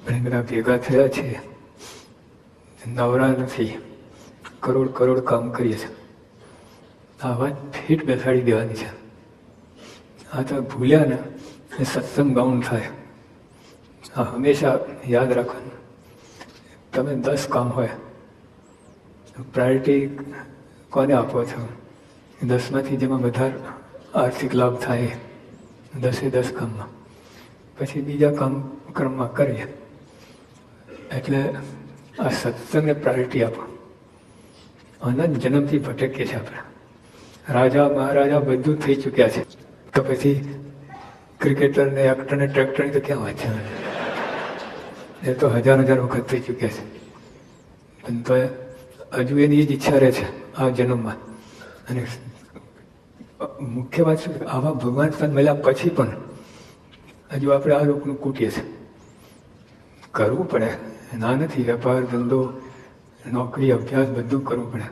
આપણે બધા ભેગા થયા છીએ, નવરા નથી, કરોડ કરોડ કામ કરીએ છીએ. આ વાત ફીટ બેસાડી દેવાની છે. આ તો ભૂલ્યા ને એ સત્સંગ બાઉન્ડ થાય. આ હંમેશા યાદ રાખવાનું. તમે 10 કામ હોય, પ્રાયોરિટી કોને આપો છો? 10માંથી જેમાં વધારે આર્થિક લાભ થાય 10 કામમાં, પછી બીજા કામ ક્રમમાં કરીએ. એટલે આ સત્સંગને પ્રાયોરિટી આપો. અનંત જન્મથી ભટકીએ છીએ આપણે. રાજા મહારાજા બધું થઈ ચૂક્યા છે, તો પછી ક્રિકેટર ને એક્ટર ને ટ્રેક્ટરની તો ક્યાં વાત છે? એ તો હજાર વખત થઈ ચૂક્યા છે. પણ તો હજુ એની જ ઈચ્છા રહે છે આ જન્મમાં. અને મુખ્ય વાત શું, આવા ભગવાન સ્થાન મળ્યા પછી પણ હજુ આપણે આ લોકોનું કૂટીએ છીએ. કરવું પડે, ના નથી. વેપાર ધંધો નોકરી અભ્યાસ બધું કરવું પડે.